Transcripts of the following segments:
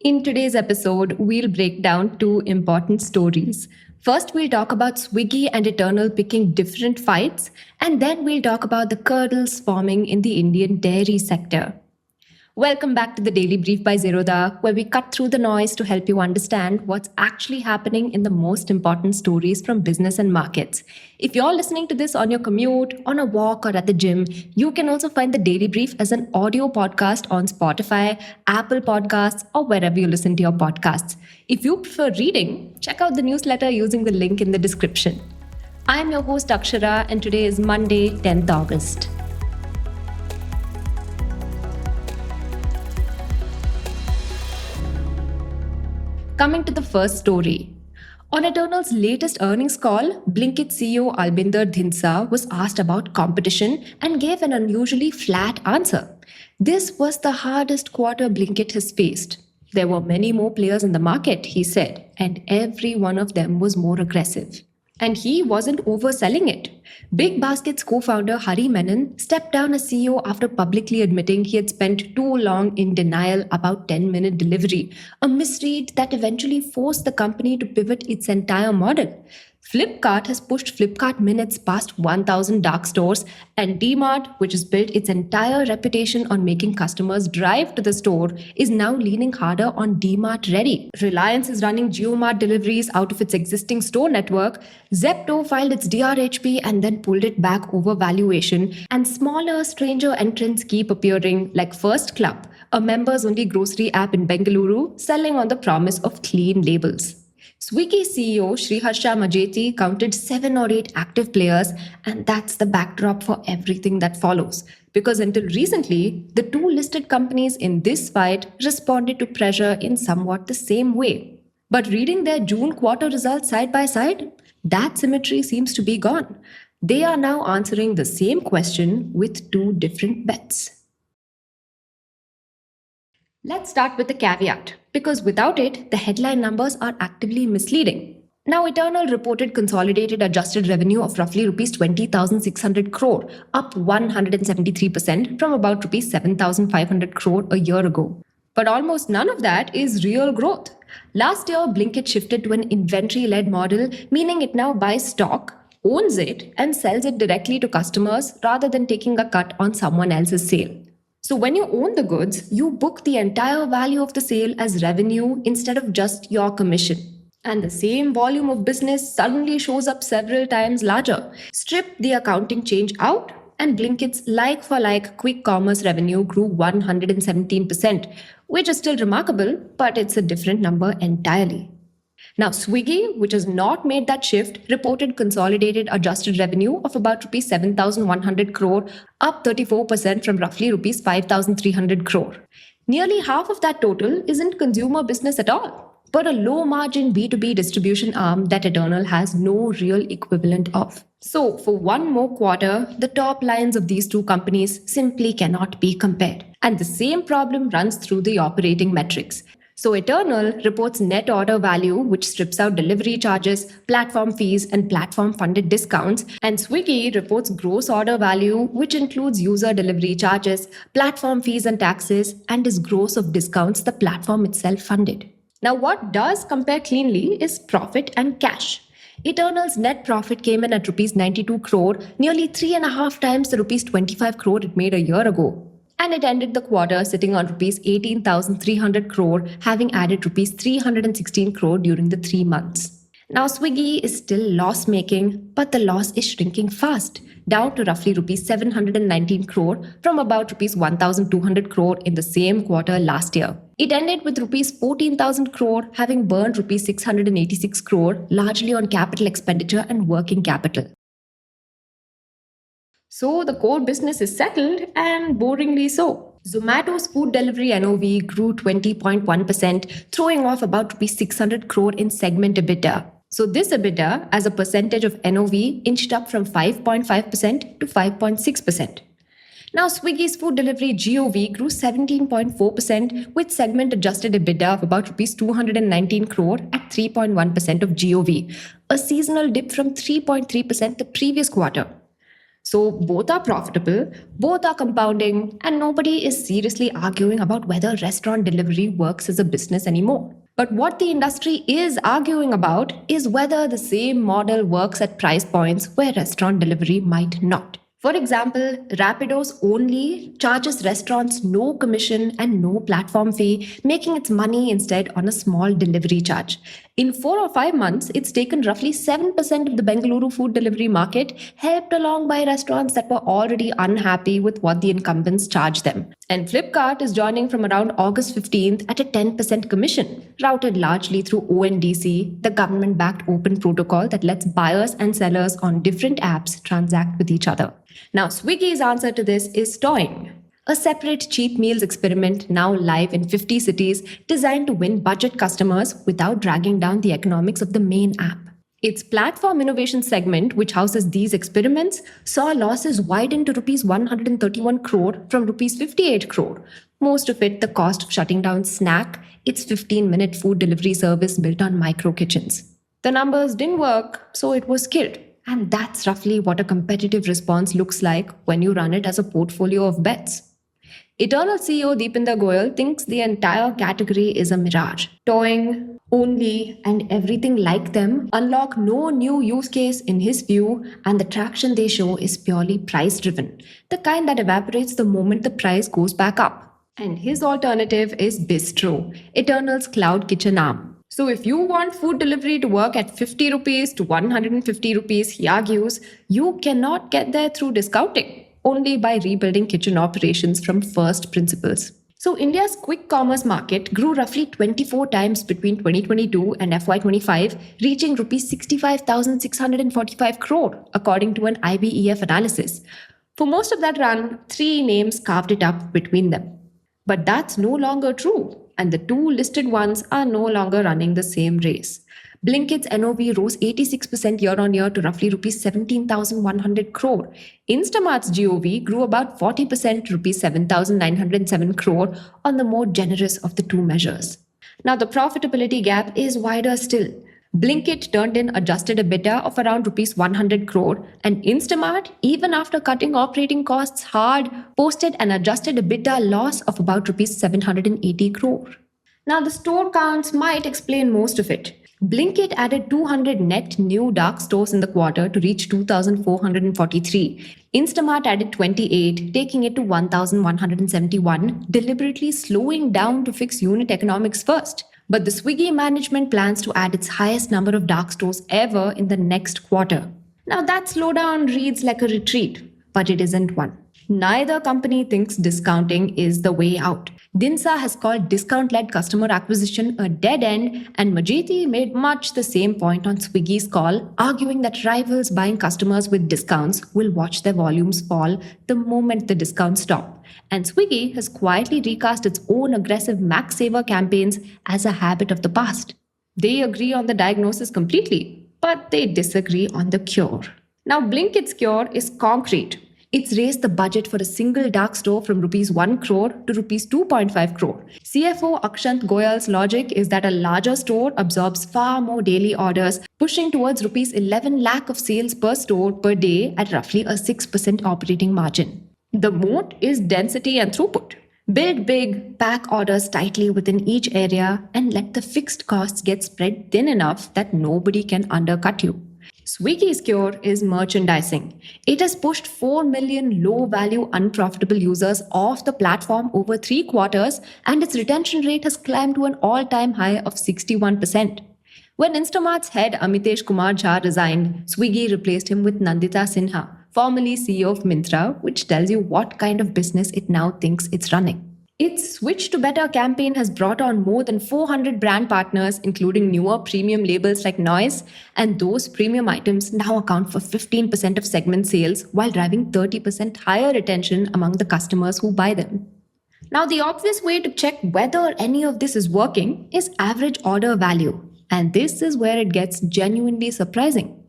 In today's episode, we'll break down two important stories. First, we'll talk about Swiggy and Eternal picking different fights, and then we'll talk about the curdles forming in the Indian dairy sector. Welcome back to the Daily Brief by Zerodha, where we cut through the noise to help you understand what's actually happening in the most important stories from business and markets. If you're listening to this on your commute, on a walk, or at the gym, you can also find the Daily Brief as an audio podcast on Spotify, Apple Podcasts, or wherever you listen to your podcasts. If you prefer reading, check out the newsletter using the link in the description. I'm your host Akshara, and today is Monday, 10th August. Coming to the first story. On Eternal's latest earnings call, Blinkit CEO Albinder Dhinsa was asked about competition and gave an unusually flat answer. This was the hardest quarter Blinkit has faced. There were many more players in the market, he said, and every one of them was more aggressive. And he wasn't overselling it. Big Basket's co-founder Hari Menon stepped down as CEO after publicly admitting he had spent too long in denial about 10-minute delivery, a misread that eventually forced the company to pivot its entire model. Flipkart has pushed Flipkart Minutes past 1,000 dark stores, and DMart, which has built its entire reputation on making customers drive to the store, is now leaning harder on DMart Ready. Reliance is running JioMart deliveries out of its existing store network. Zepto filed its DRHP and then pulled it back over valuation, and smaller stranger entrants keep appearing like First Club, a members-only grocery app in Bengaluru selling on the promise of clean labels. Swiggy CEO Sriharsha Majeti counted 7 or 8 active players, and that's the backdrop for everything that follows. Because until recently, the two listed companies in this fight responded to pressure in somewhat the same way. But reading their June quarter results side by side, that symmetry seems to be gone. They are now answering the same question with two different bets. Let's start with the caveat, because without it, the headline numbers are actively misleading. Now, Eternal reported consolidated adjusted revenue of roughly Rs 20,600 crore, up 173% from about Rs 7,500 crore a year ago. But almost none of that is real growth. Last year, Blinkit shifted to an inventory-led model, meaning it now buys stock, owns it, and sells it directly to customers rather than taking a cut on someone else's sale. So when you own the goods, you book the entire value of the sale as revenue instead of just your commission. And the same volume of business suddenly shows up several times larger. Strip the accounting change out, and Blinkit's like-for-like quick commerce revenue grew 117%, which is still remarkable, but it's a different number entirely. Now, Swiggy, which has not made that shift, reported consolidated adjusted revenue of about Rs 7,100 crore, up 34% from roughly Rs 5,300 crore. Nearly half of that total isn't consumer business at all, but a low-margin B2B distribution arm that Eternal has no real equivalent of. So, for one more quarter, the top lines of these two companies simply cannot be compared. And the same problem runs through the operating metrics. So Eternal reports net order value, which strips out delivery charges, platform fees, and platform-funded discounts. And Swiggy reports gross order value, which includes user delivery charges, platform fees and taxes, and is gross of discounts the platform itself funded. Now, what does compare cleanly is profit and cash. Eternal's net profit came in at Rs 92 crore, nearly 3.5 times the Rs 25 crore it made a year ago. And it ended the quarter sitting on Rs 18,300 crore, having added Rs 316 crore during the 3 months. Now, Swiggy is still loss-making, but the loss is shrinking fast, down to roughly Rs 719 crore from about Rs 1,200 crore in the same quarter last year. It ended with Rs 14,000 crore, having burned Rs 686 crore, largely on capital expenditure and working capital. So the core business is settled, and boringly so. Zomato's food delivery NOV grew 20.1%, throwing off about Rs 600 crore in segment EBITDA. So this EBITDA, as a percentage of NOV, inched up from 5.5% to 5.6%. Now, Swiggy's food delivery GOV grew 17.4% with segment adjusted EBITDA of about Rs 219 crore at 3.1% of GOV, a seasonal dip from 3.3% the previous quarter. So both are profitable, both are compounding, and nobody is seriously arguing about whether restaurant delivery works as a business anymore. But what the industry is arguing about is whether the same model works at price points where restaurant delivery might not. For example, Rapidos only charges restaurants no commission and no platform fee, making its money instead on a small delivery charge. In 4 or 5 months, it's taken roughly 7% of the Bengaluru food delivery market, helped along by restaurants that were already unhappy with what the incumbents charge them. And Flipkart is joining from around August 15th at a 10% commission, routed largely through ONDC, the government-backed open protocol that lets buyers and sellers on different apps transact with each other. Now, Swiggy's answer to this is toying. A separate cheap meals experiment now live in 50 cities designed to win budget customers without dragging down the economics of the main app. Its platform innovation segment, which houses these experiments, saw losses widen to Rs 131 crore from Rs 58 crore. Most of it the cost of shutting down Snack, its 15-minute food delivery service built on micro kitchens. The numbers didn't work, so it was killed. And that's roughly what a competitive response looks like when you run it as a portfolio of bets. Eternal CEO Deepinder Goyal thinks the entire category is a mirage. Toying, only, and everything like them unlock no new use case in his view, and the traction they show is purely price-driven, the kind that evaporates the moment the price goes back up. And his alternative is Bistro, Eternal's cloud kitchen arm. So if you want food delivery to work at 50 rupees to 150 rupees, he argues, you cannot get there through discounting, only by rebuilding kitchen operations from first principles. So India's quick commerce market grew roughly 24 times between 2022 and FY25, reaching Rs 65,645 crore, according to an IBEF analysis. For most of that run, 3 names carved it up between them. But that's no longer true, and the 2 listed ones are no longer running the same race. Blinkit's NOV rose 86% year-on-year to roughly Rs 17,100 crore. Instamart's GOV grew about 40% to Rs 7,907 crore on the more generous of the 2 measures. Now the profitability gap is wider still. Blinkit turned in adjusted EBITDA of around Rs 100 crore, and Instamart, even after cutting operating costs hard, posted an adjusted EBITDA loss of about Rs 780 crore. Now the store counts might explain most of it. Blinkit added 200 net new dark stores in the quarter to reach 2,443. Instamart added 28, taking it to 1,171, deliberately slowing down to fix unit economics first. But the Swiggy management plans to add its highest number of dark stores ever in the next quarter. Now that slowdown reads like a retreat, but it isn't one. Neither company thinks discounting is the way out. Dinsa has called discount-led customer acquisition a dead end, and Majiti made much the same point on Swiggy's call, arguing that rivals buying customers with discounts will watch their volumes fall the moment the discounts stop. And Swiggy has quietly recast its own aggressive Max Saver campaigns as a habit of the past. They agree on the diagnosis completely, but they disagree on the cure. Now, Blinkit's cure is concrete. It's raised the budget for a single dark store from Rs 1 crore to Rs 2.5 crore. CFO Akshant Goyal's logic is that a larger store absorbs far more daily orders, pushing towards Rs 11 lakh of sales per store per day at roughly a 6% operating margin. The moat is density and throughput. Build big, pack orders tightly within each area, and let the fixed costs get spread thin enough that nobody can undercut you. Swiggy's cure is merchandising. It has pushed 4 million low-value, unprofitable users off the platform over 3 quarters, and its retention rate has climbed to an all-time high of 61%. When Instamart's head Amitesh Kumar Jha resigned, Swiggy replaced him with Nandita Sinha, formerly CEO of Myntra, which tells you what kind of business it now thinks it's running. Its Switch to Better campaign has brought on more than 400 brand partners, including newer premium labels like Noise, and those premium items now account for 15% of segment sales while driving 30% higher retention among the customers who buy them. Now, the obvious way to check whether any of this is working is average order value, and this is where it gets genuinely surprising.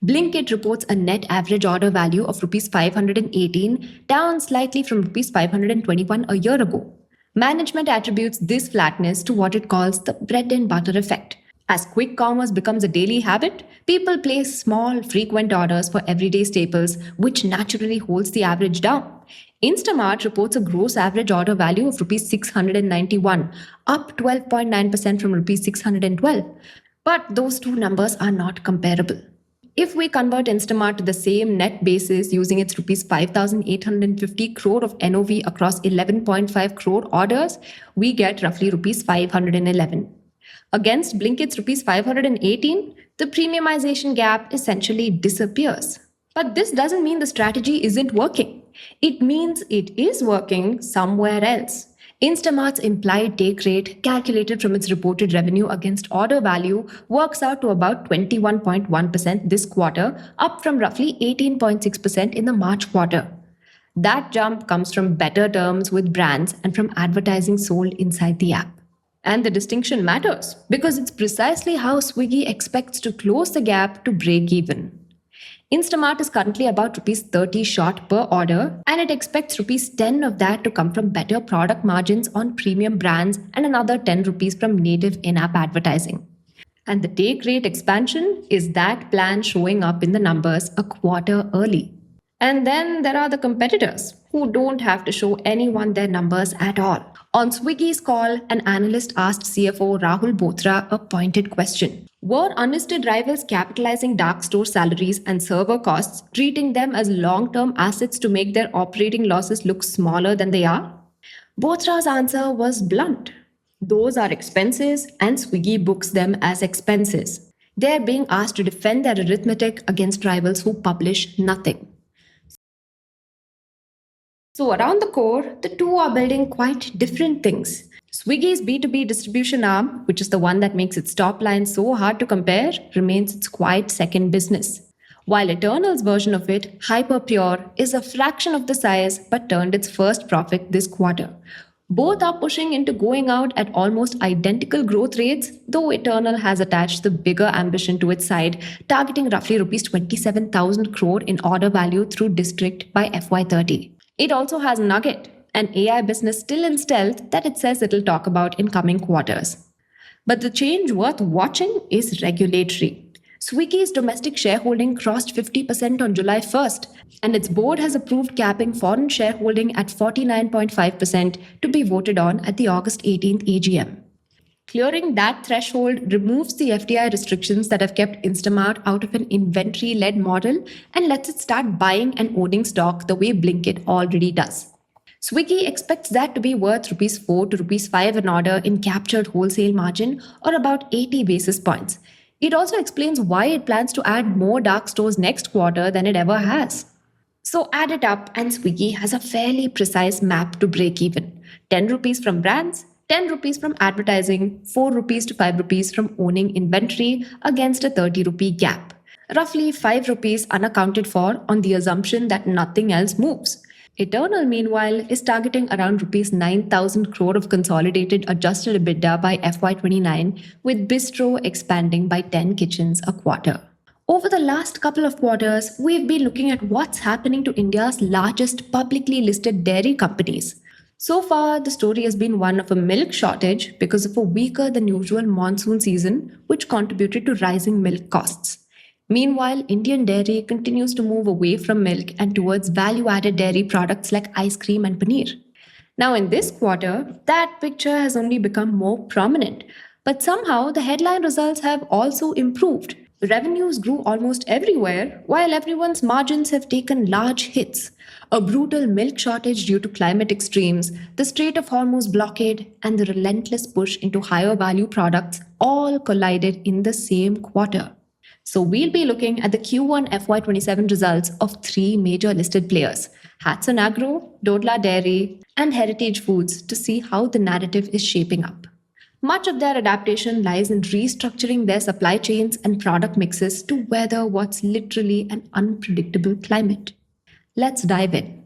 Blinkit reports a net average order value of Rs 518, down slightly from Rs 521 a year ago. Management attributes this flatness to what it calls the bread and butter effect. As quick commerce becomes a daily habit, people place small, frequent orders for everyday staples, which naturally holds the average down. Instamart reports a gross average order value of Rs 691, up 12.9% from Rs 612. But those two numbers are not comparable. If we convert Instamart to the same net basis using its Rs 5,850 crore of NOV across 11.5 crore orders, we get roughly Rs 511. Against Blinkit's Rs 518, the premiumization gap essentially disappears. But this doesn't mean the strategy isn't working. It means it is working somewhere else. Instamart's implied take rate, calculated from its reported revenue against order value, works out to about 21.1% this quarter, up from roughly 18.6% in the March quarter. That jump comes from better terms with brands and from advertising sold inside the app. And the distinction matters because it's precisely how Swiggy expects to close the gap to break even. Instamart is currently about Rs 30 short per order, and it expects Rs 10 of that to come from better product margins on premium brands and another 10 rupees from native in-app advertising. And the take rate expansion is that plan showing up in the numbers a quarter early. And then there are the competitors who don't have to show anyone their numbers at all. On Swiggy's call, an analyst asked CFO Rahul Bothra a pointed question. Were unlisted rivals capitalizing dark store salaries and server costs, treating them as long-term assets to make their operating losses look smaller than they are? Bothra's answer was blunt. Those are expenses, and Swiggy books them as expenses. They're being asked to defend their arithmetic against rivals who publish nothing. So around the core, the two are building quite different things. Swiggy's B2B distribution arm, which is the one that makes its top line so hard to compare, remains its quiet second business. While Eternal's version of it, Hyperpure, is a fraction of the size but turned its first profit this quarter. Both are pushing into going out at almost identical growth rates, though Eternal has attached the bigger ambition to its side, targeting roughly Rs 27,000 crore in order value through District by FY30. It also has Nugget, an AI business still in stealth that it says it'll talk about in coming quarters. But the change worth watching is regulatory. Swiggy's domestic shareholding crossed 50% on July 1st, and its board has approved capping foreign shareholding at 49.5% to be voted on at the August 18th AGM. Clearing that threshold removes the FDI restrictions that have kept Instamart out of an inventory-led model and lets it start buying and owning stock the way Blinkit already does. Swiggy expects that to be worth Rs 4 to Rs 5 an order in captured wholesale margin, or about 80 basis points. It also explains why it plans to add more dark stores next quarter than it ever has. So add it up and Swiggy has a fairly precise map to break even. 10 rupees from brands, 10 rupees from advertising, 4 rupees to 5 rupees from owning inventory against a 30 rupee gap. Roughly 5 rupees unaccounted for on the assumption that nothing else moves. Eternal, meanwhile, is targeting around Rs 9,000 crore of consolidated adjusted EBITDA by FY29, with Bistro expanding by 10 kitchens a quarter. Over the last couple of quarters, we've been looking at what's happening to India's largest publicly listed dairy companies. So far, the story has been one of a milk shortage because of a weaker than usual monsoon season, which contributed to rising milk costs. Meanwhile, Indian dairy continues to move away from milk and towards value-added dairy products like ice cream and paneer. Now, in this quarter, that picture has only become more prominent, but somehow the headline results have also improved. Revenues grew almost everywhere, while everyone's margins have taken large hits. A brutal milk shortage due to climate extremes, the Strait of Hormuz blockade, and the relentless push into higher value products all collided in the same quarter. So we'll be looking at the Q1 FY27 results of three major listed players, Hatsun Agro, Dodla Dairy, and Heritage Foods, to see how the narrative is shaping up. Much of their adaptation lies in restructuring their supply chains and product mixes to weather what's literally an unpredictable climate. Let's dive in.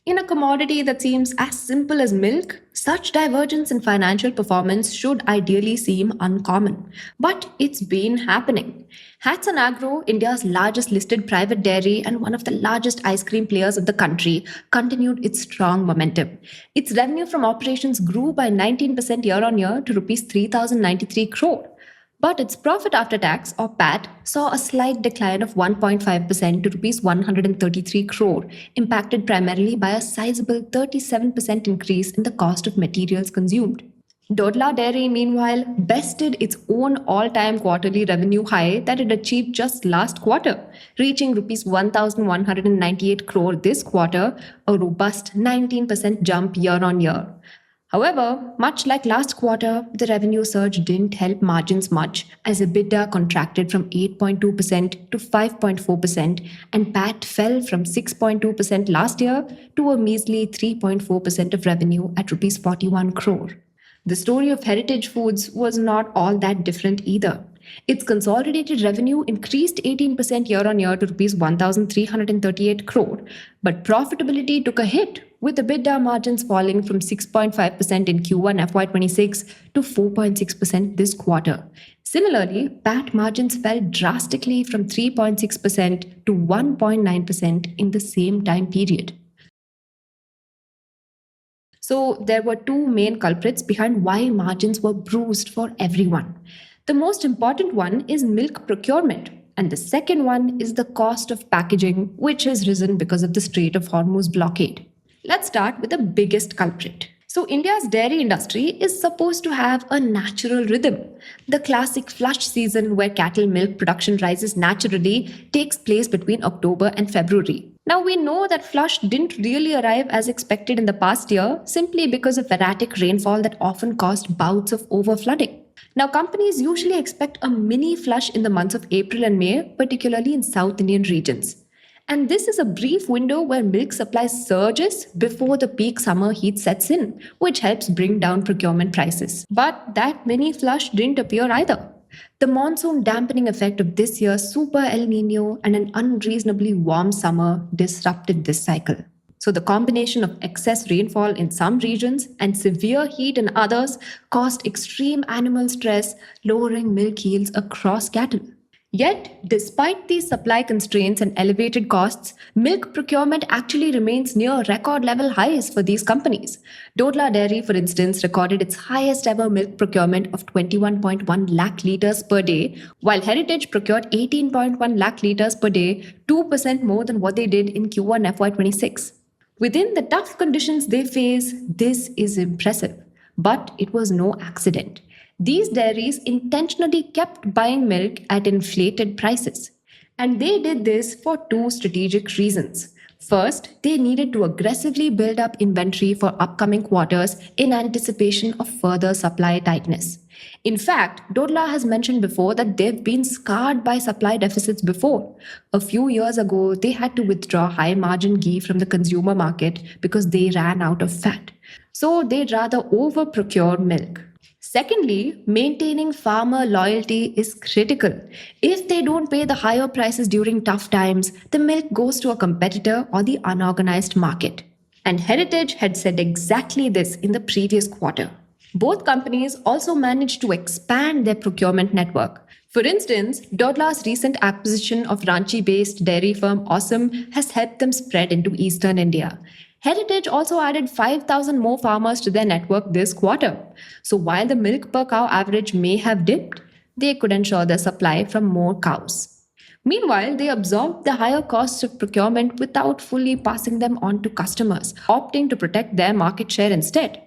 In a commodity that seems as simple as milk, such divergence in financial performance should ideally seem uncommon. But it's been happening. Hatsun Agro, India's largest listed private dairy and one of the largest ice cream players of the country, continued its strong momentum. Its revenue from operations grew by 19% year on year to Rs 3,093 crore. But its profit after tax, or PAT, saw a slight decline of 1.5% to Rs 133 crore, impacted primarily by a sizable 37% increase in the cost of materials consumed. Dodla Dairy, meanwhile, bested its own all-time quarterly revenue high that it achieved just last quarter, reaching Rs 1,198 crore this quarter, a robust 19% jump year on year. However, much like last quarter, the revenue surge didn't help margins much as EBITDA contracted from 8.2% to 5.4% and PAT fell from 6.2% last year to a measly 3.4% of revenue at Rs 41 crore. The story of Heritage Foods was not all that different either. Its consolidated revenue increased 18% year on year to Rs 1,338 crore, but profitability took a hit, with EBITDA margins falling from 6.5% in Q1 FY26 to 4.6% this quarter. Similarly, PAT margins fell drastically from 3.6% to 1.9% in the same time period. So there were two main culprits behind why margins were bruised for everyone. The most important one is milk procurement, and the second one is the cost of packaging, which has risen because of the Strait of Hormuz blockade. Let's start with the biggest culprit. So, India's dairy industry is supposed to have a natural rhythm. The classic flush season, where cattle milk production rises naturally, takes place between October and February. Now, we know that flush didn't really arrive as expected in the past year simply because of erratic rainfall that often caused bouts of overflooding. Now, companies usually expect a mini flush in the months of April and May, particularly in South Indian regions. And this is a brief window where milk supply surges before the peak summer heat sets in, which helps bring down procurement prices. But that mini flush didn't appear either. The monsoon dampening effect of this year's Super El Nino and an unreasonably warm summer disrupted this cycle. So, the combination of excess rainfall in some regions and severe heat in others caused extreme animal stress, lowering milk yields across cattle. Yet, despite these supply constraints and elevated costs, milk procurement actually remains near record level highs for these companies. Dodla Dairy, for instance, recorded its highest ever milk procurement of 21.1 lakh litres per day, while Heritage procured 18.1 lakh litres per day, 2% more than what they did in Q1 FY26. Within the tough conditions they face, this is impressive. But it was no accident. These dairies intentionally kept buying milk at inflated prices. And they did this for two strategic reasons. First, they needed to aggressively build up inventory for upcoming quarters in anticipation of further supply tightness. In fact, Dodla has mentioned before that they've been scarred by supply deficits before. A few years ago, they had to withdraw high margin ghee from the consumer market because they ran out of fat. So they'd rather over procure milk. Secondly, maintaining farmer loyalty is critical. If they don't pay the higher prices during tough times, the milk goes to a competitor or the unorganized market. And Heritage had said exactly this in the previous quarter. Both companies also managed to expand their procurement network. For instance, Dodla's recent acquisition of Ranchi-based dairy firm Awesome has helped them spread into eastern India. Heritage also added 5,000 more farmers to their network this quarter. So while the milk per cow average may have dipped, they could ensure their supply from more cows. Meanwhile, they absorbed the higher costs of procurement without fully passing them on to customers, opting to protect their market share instead.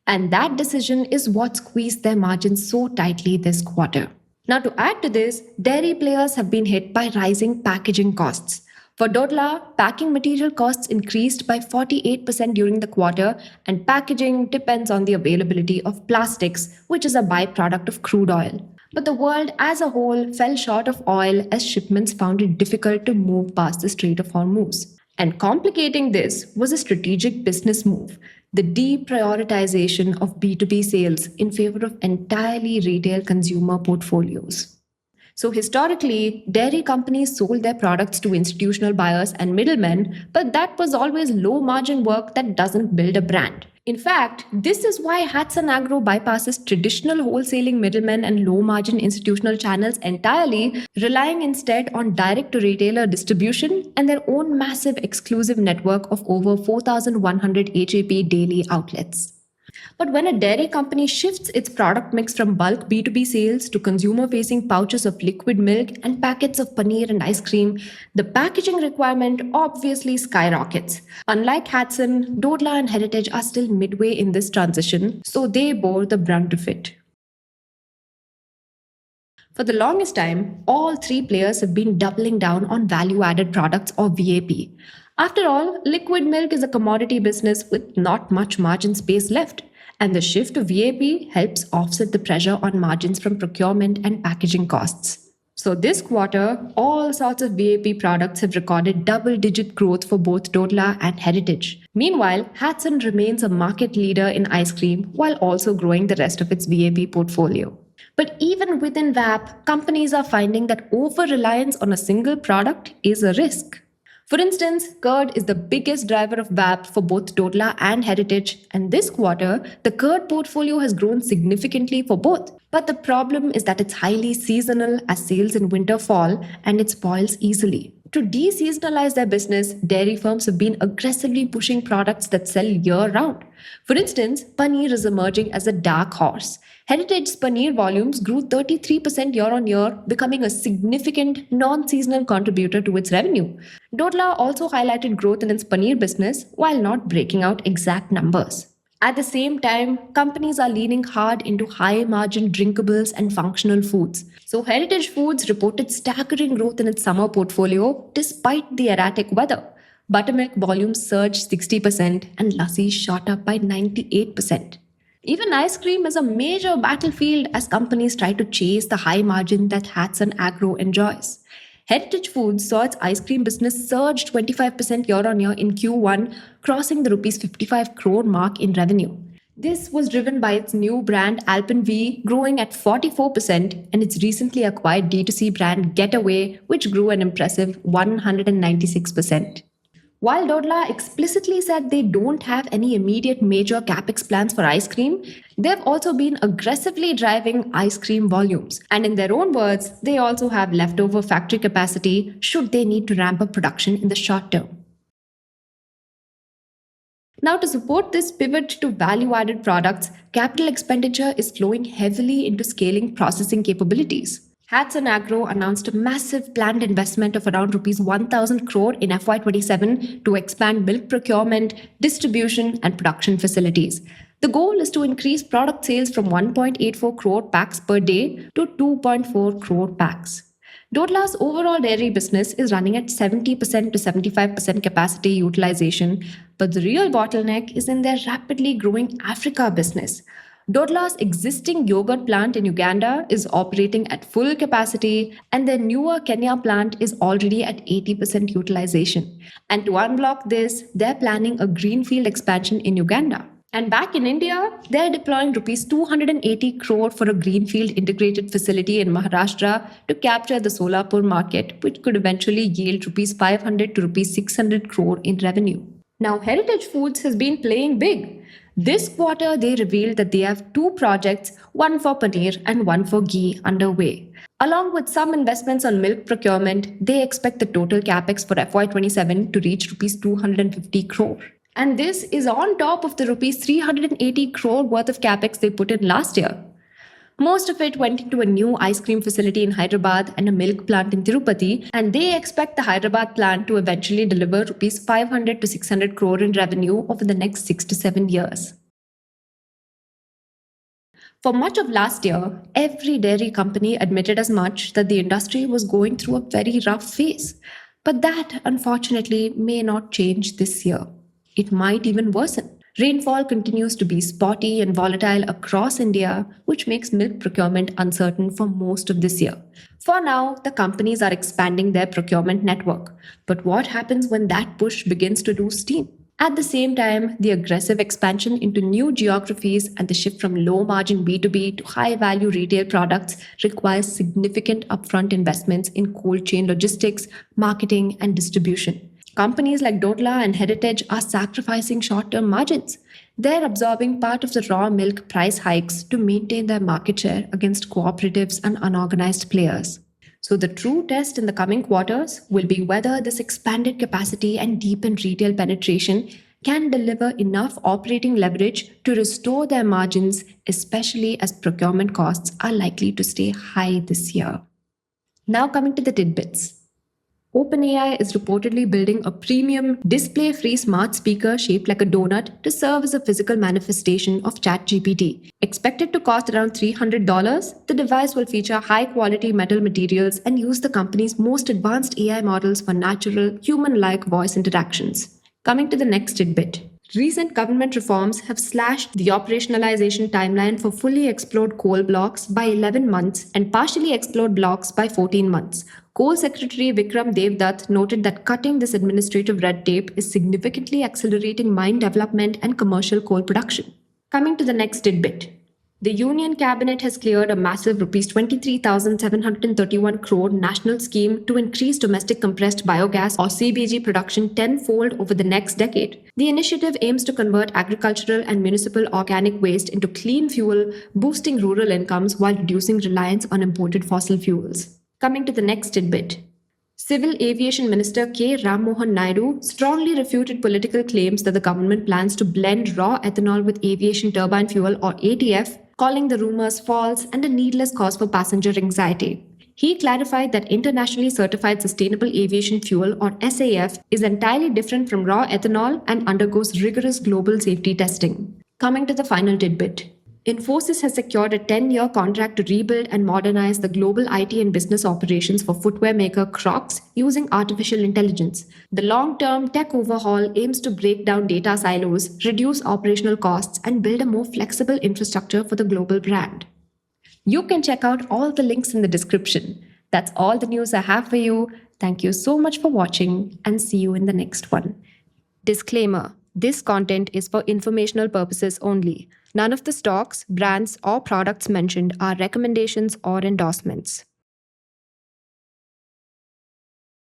And that decision is what squeezed their margins so tightly this quarter. Now, to add to this, dairy players have been hit by rising packaging costs. For Dodla, packing material costs increased by 48% during the quarter, and packaging depends on the availability of plastics, which is a byproduct of crude oil. But the world as a whole fell short of oil as shipments found it difficult to move past the Strait of Hormuz. And complicating this was a strategic business move, the deprioritization of B2B sales in favor of entirely retail consumer portfolios. So, historically, dairy companies sold their products to institutional buyers and middlemen, but that was always low margin work that doesn't build a brand. In fact, this is why Hatsun Agro bypasses traditional wholesaling middlemen and low margin institutional channels entirely, relying instead on direct to retailer distribution and their own massive exclusive network of over 4,100 HAP daily outlets. But when a dairy company shifts its product mix from bulk B2B sales to consumer facing pouches of liquid milk and packets of paneer and ice cream, the packaging requirement obviously skyrockets. Unlike Hatsun, Dodla and Heritage are still midway in this transition, so they bore the brunt of it. For the longest time, all three players have been doubling down on value added products or VAP. After all, liquid milk is a commodity business with not much margin space left, and the shift to VAP helps offset the pressure on margins from procurement and packaging costs. So, this quarter, all sorts of VAP products have recorded double digit growth for both Dodla and Heritage. Meanwhile, Hatsun remains a market leader in ice cream while also growing the rest of its VAP portfolio. But even within VAP, companies are finding that over reliance on a single product is a risk. For instance, curd is the biggest driver of VAP for both Dodla and Heritage, and this quarter, the curd portfolio has grown significantly for both. But the problem is that it's highly seasonal as sales in winter fall and it spoils easily. To de-seasonalize their business, dairy firms have been aggressively pushing products that sell year-round. For instance, paneer is emerging as a dark horse. Heritage's paneer volumes grew 33% year-on-year, becoming a significant non-seasonal contributor to its revenue. Dodla also highlighted growth in its paneer business while not breaking out exact numbers. At the same time, companies are leaning hard into high-margin drinkables and functional foods. So Heritage Foods reported staggering growth in its summer portfolio despite the erratic weather. Buttermilk volumes surged 60% and lassi shot up by 98%. Even ice cream is a major battlefield as companies try to chase the high margin that Hatsun Agro enjoys. Heritage Foods saw its ice cream business surge 25% year-on-year in Q1, crossing the Rs 55 crore mark in revenue. This was driven by its new brand Alpenv growing at 44% and its recently acquired D2C brand Getaway, which grew an impressive 196%. While Dodla explicitly said they don't have any immediate major capex plans for ice cream, they've also been aggressively driving ice cream volumes. And in their own words, they also have leftover factory capacity should they need to ramp up production in the short term. Now, to support this pivot to value-added products, capital expenditure is flowing heavily into scaling processing capabilities. Hatsun Agro announced a massive planned investment of around Rs 1,000 crore in FY27 to expand milk procurement, distribution, and production facilities. The goal is to increase product sales from 1.84 crore packs per day to 2.4 crore packs. Dodla's overall dairy business is running at 70% to 75% capacity utilization, but the real bottleneck is in their rapidly growing Africa business. Dodla's existing yogurt plant in Uganda is operating at full capacity, and their newer Kenya plant is already at 80% utilization. And to unblock this, they're planning a greenfield expansion in Uganda. And back in India, they're deploying Rs 280 crore for a greenfield integrated facility in Maharashtra to capture the Solapur market, which could eventually yield Rs 500 to Rs 600 crore in revenue. Now, Heritage Foods has been playing big. This quarter, they revealed that they have two projects, one for paneer and one for ghee, underway. Along with some investments on milk procurement, they expect the total capex for FY27 to reach Rs 250 crore. And this is on top of the Rs 380 crore worth of capex they put in last year. Most of it went into a new ice cream facility in Hyderabad and a milk plant in Tirupati, and they expect the Hyderabad plant to eventually deliver Rs 500 to 600 crore in revenue over the next 6 to 7 years. For much of last year, every dairy company admitted as much that the industry was going through a very rough phase. But that, unfortunately, may not change this year. It might even worsen. Rainfall continues to be spotty and volatile across India, which makes milk procurement uncertain for most of this year. For now, the companies are expanding their procurement network. But what happens when that push begins to lose steam? At the same time, the aggressive expansion into new geographies and the shift from low margin B2B to high value retail products requires significant upfront investments in cold chain logistics, marketing, and distribution. Companies like Dodla and Heritage are sacrificing short term margins. They're absorbing part of the raw milk price hikes to maintain their market share against cooperatives and unorganized players. So, the true test in the coming quarters will be whether this expanded capacity and deepened retail penetration can deliver enough operating leverage to restore their margins, especially as procurement costs are likely to stay high this year. Now, coming to the tidbits. OpenAI is reportedly building a premium display-free smart speaker shaped like a donut to serve as a physical manifestation of ChatGPT. Expected to cost around $300, the device will feature high-quality metal materials and use the company's most advanced AI models for natural, human-like voice interactions. Coming to the next tidbit. Recent government reforms have slashed the operationalization timeline for fully explored coal blocks by 11 months and partially explored blocks by 14 months. Coal Secretary Vikram Devdutt noted that cutting this administrative red tape is significantly accelerating mine development and commercial coal production. Coming to the next tidbit. The Union Cabinet has cleared a massive Rs 23,731 crore national scheme to increase domestic compressed biogas or CBG production tenfold over the next decade. The initiative aims to convert agricultural and municipal organic waste into clean fuel, boosting rural incomes while reducing reliance on imported fossil fuels. Coming to the next tidbit. Civil Aviation Minister K. Ram Mohan Naidu strongly refuted political claims that the government plans to blend raw ethanol with aviation turbine fuel or ATF, calling the rumors false and a needless cause for passenger anxiety. He clarified that internationally certified sustainable aviation fuel or SAF is entirely different from raw ethanol and undergoes rigorous global safety testing. Coming to the final tidbit. Infosys has secured a 10-year contract to rebuild and modernize the global IT and business operations for footwear maker Crocs using artificial intelligence. The long-term tech overhaul aims to break down data silos, reduce operational costs, and build a more flexible infrastructure for the global brand. You can check out all the links in the description. That's all the news I have for you. Thank you so much for watching and see you in the next one. Disclaimer: this content is for informational purposes only. None of the stocks, brands, or products mentioned are recommendations or endorsements.